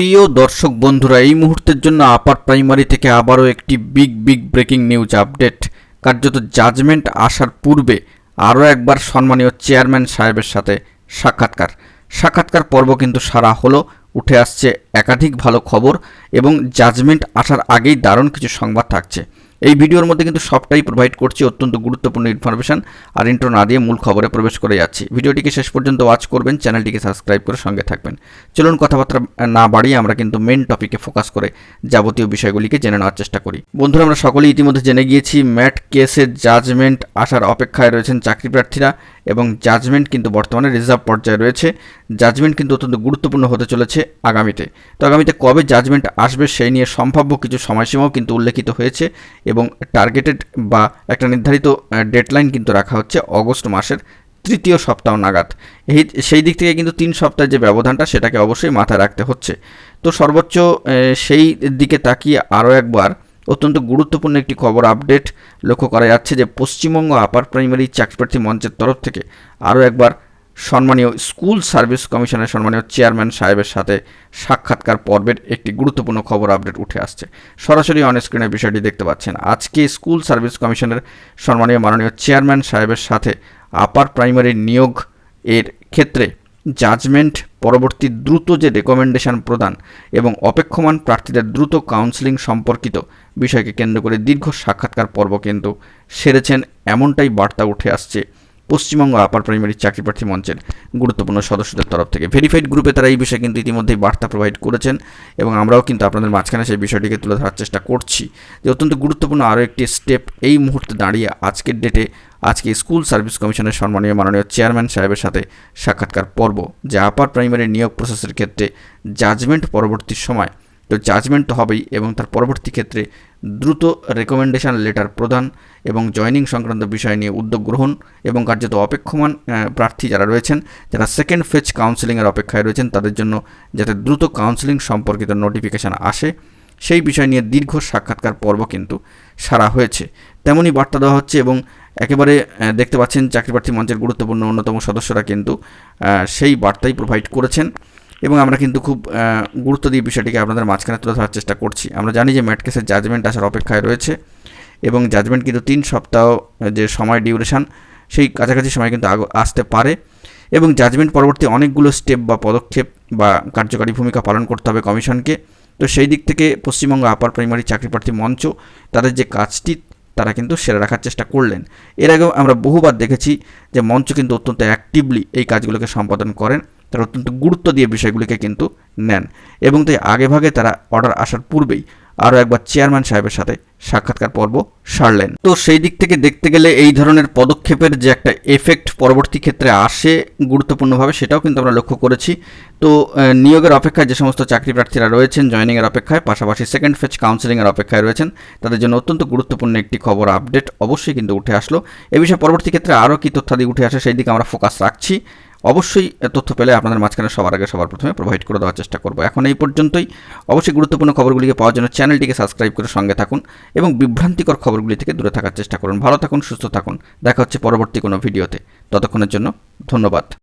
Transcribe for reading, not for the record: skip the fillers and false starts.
প্রিয় দর্শক বন্ধুরা, এই মুহূর্তের জন্য আপার প্রাইমারি থেকে আবারও একটি বিগ ব্রেকিং নিউজ আপডেট। কার্যত জাজমেন্ট আসার পূর্বে আরও একবার সম্মানীয় চেয়ারম্যান সাহেবের সাথে সাক্ষাৎকার পর্ব কিন্তু সারা হলো। উঠে আসছে একাধিক ভালো খবর এবং জাজমেন্ট আসার আগেই দারুণ কিছু সংবাদ থাকছে। এই ভিডিওর মধ্যে কিন্তু সবটাই প্রোভাইড করছি, অত্যন্ত গুরুত্বপূর্ণ ইনফরমেশন। আর ইন্ট্রো না দিয়ে মূল খবরে প্রবেশ করে যাচ্ছি। ভিডিওটিকে শেষ পর্যন্ত ওয়াচ করবেন, চ্যানেলটিকে সাবস্ক্রাইব করে সঙ্গে থাকবেন। চলুন কথাবার্তা না বাড়িয়ে আমরা কিন্তু মেন টপিকে ফোকাস করে যাবতীয় বিষয়গুলিকে জেনে নেওয়ার চেষ্টা করি। বন্ধুরা, আমরা সকলেই ইতিমধ্যে জেনে গিয়েছি ম্যাট কেসের জাজমেন্ট আসার অপেক্ষায় রয়েছেন চাকরি প্রার্থীরা এবং জাজমেন্ট কিন্তু বর্তমানে রিজার্ভ পর্যায়ে রয়েছে। জাজমেন্ট কিন্তু অত্যন্ত গুরুত্বপূর্ণ হতে চলেছে আগামীতে। তো আগামীতে কবে জাজমেন্ট আসবে সেই নিয়ে সম্ভাব্য কিছু সময়সীমাও কিন্তু উল্লেখিত হয়েছে এবং টার্গেটেড বা একটা নির্ধারিত ডেডলাইন কিন্তু রাখা হচ্ছে অগস্ট মাসের তৃতীয় সপ্তাহ নাগাদ। সেই দিক থেকে কিন্তু 3 সপ্তাহের যে ব্যবধানটা সেটাকে অবশ্যই মাথায় রাখতে হচ্ছে। তো সর্বোচ্চ সেই দিকে তাকিয়ে আরও একবার অত্যন্ত গুরুত্বপূর্ণ একটি খবর আপডেট লক্ষ্য করা যাচ্ছে যে পশ্চিমবঙ্গ আপার প্রাইমারি চাকরিপ্রার্থী মঞ্চের তরফ থেকে আরও একবার সম্মানীয় স্কুল সার্ভিস কমিশনের সম্মানীয় চেয়ারম্যান সাহেবের সাথে সাক্ষাৎকার পর্বের একটি গুরুত্বপূর্ণ খবর আপডেট উঠে আসছে। সরাসরি অন স্ক্রিনের বিষয়টি দেখতে পাচ্ছেন। আজকে স্কুল সার্ভিস কমিশনের সম্মানীয় মাননীয় চেয়ারম্যান সাহেবের সাথে আপার প্রাইমারি নিয়োগ এর ক্ষেত্রে জাজমেন্ট পরবর্তী দ্রুত যে রেকমেন্ডেশন প্রদান এবং অপেক্ষমান প্রার্থীদের দ্রুত কাউন্সেলিং সম্পর্কিত বিষয়কে কেন্দ্র করে দীর্ঘ সাক্ষাৎকার পর্ব কিন্তু সেরেছেন, এমনটাই বার্তা উঠে আসছে পশ্চিমবঙ্গ আপার প্রাইমারি চাকরিপ্রার্থী মঞ্চের গুরুত্বপূর্ণ সদস্যদের তরফ থেকে। ভেরিফাইড গ্রুপে তারা এই বিষয়ে কিন্তু ইতিমধ্যেই বার্তা প্রোভাইড করেছেন এবং আমরাও কিন্তু আপনাদের মাঝখানে সেই বিষয়টিকে তুলে ধরার চেষ্টা করছি যে অত্যন্ত গুরুত্বপূর্ণ আরও একটি স্টেপ এই মুহূর্তে দাঁড়িয়ে আজকের ডেটে আজকে স্কুল সার্ভিস কমিশনের সম্মানীয় মাননীয় চেয়ারম্যান সাহেবের সাথে সাক্ষাৎকার পর্ব, যা আপার প্রাইমারি নিয়োগ প্রসেসের ক্ষেত্রে জাজমেন্ট পরবর্তী সময় তো জাজমেন্ট তো হবেই এবং তার পরবর্তী ক্ষেত্রে দ্রুত রেকমেন্ডেশন লেটার প্রদান এবং জয়নিং সংক্রান্ত বিষয় নিয়ে উদ্যোগ গ্রহণ এবং কার্যত অপেক্ষমান প্রার্থী যারা রয়েছেন, যারা সেকেন্ড ফেজ কাউন্সেলিংয়ের অপেক্ষায় রয়েছেন, তাদের জন্য যাতে দ্রুত কাউন্সেলিং সম্পর্কিত নোটিফিকেশান আসে সেই বিষয় নিয়ে দীর্ঘ সাক্ষাৎকার পর্ব কিন্তু সারা হয়েছে। তেমনই বার্তা দেওয়া হচ্ছে এবং একেবারে দেখতে পাচ্ছেন চাকরিপ্রার্থী মঞ্চের গুরুত্বপূর্ণ অন্যতম সদস্যরা কিন্তু সেই বার্তাই প্রোভাইড করেছেন এবং আমরা কিন্তু খুব গুরুত্ব দিয়ে বিষয়টিকে আপনাদের মাঝখানে তুলে ধরার চেষ্টা করছি। আমরা জানি যে ম্যাট কেসের জাজমেন্ট আসার অপেক্ষায় রয়েছে এবং জাজমেন্ট কিন্তু 3 সপ্তাহ যে সময় ডিউরেশন, সেই কাছাকাছি সময় কিন্তু আসতে পারে এবং জাজমেন্ট পরবর্তী অনেকগুলো স্টেপ বা পদক্ষেপ বা কার্যকারী ভূমিকা পালন করতে হবে কমিশনকে। তো সেই দিক থেকে পশ্চিমবঙ্গ আপার প্রাইমারি চাকরিপ্রার্থী মঞ্চ তাদের যে কাজটি তারা কিন্তু সেরে রাখার চেষ্টা করলেন। এর আগেও আমরা বহুবার দেখেছি যে মঞ্চ কিন্তু অত্যন্ত অ্যাক্টিভলি এই কাজগুলোকে সম্পাদন করেন, তারা অত্যন্ত গুরুত্ব দিয়ে বিষয়গুলিকে কিন্তু নেন এবং তাই আগেভাগে তারা অর্ডার আসার পূর্বেই আরও একবার চেয়ারম্যান সাহেবের সাথে সাক্ষাৎকার পর্ব সারলেন। তো সেই দিক থেকে দেখতে গেলে এই ধরনের পদক্ষেপের যে একটা এফেক্ট পরবর্তী ক্ষেত্রে আসে গুরুত্বপূর্ণভাবে, সেটাও কিন্তু আমরা লক্ষ্য করেছি। তো নিয়োগের অপেক্ষায় যে সমস্ত চাকরি প্রার্থীরা রয়েছেন জয়নিংয়ের অপেক্ষায়, পাশাপাশি সেকেন্ড ফেজ কাউন্সেলিংয়ের অপেক্ষায় রয়েছেন, তাদের জন্য অত্যন্ত গুরুত্বপূর্ণ একটি খবর আপডেট অবশ্যই কিন্তু উঠে আসলো। এ বিষয়ে পরবর্তী ক্ষেত্রে আরও কী তথ্যাদি উঠে আসে সেই দিকে আমরা ফোকাস রাখছি। অবশ্যই তথ্য পেলে আপনাদের মাঝখানে সবার আগে সবার প্রথমে প্রোভাইড করে দেওয়ার চেষ্টা করব। এখন এই পর্যন্তই। অবশ্যই গুরুত্বপূর্ণ খবরগুলিকে পাওয়ার জন্য চ্যানেলটিকে সাবস্ক্রাইব করে সঙ্গে থাকুন এবং বিভ্রান্তিকর খবরগুলি থেকে দূরে থাকার চেষ্টা করুন। ভালো থাকুন, সুস্থ থাকুন। দেখা হচ্ছে পরবর্তী কোনো ভিডিওতে। ততক্ষণের জন্য ধন্যবাদ।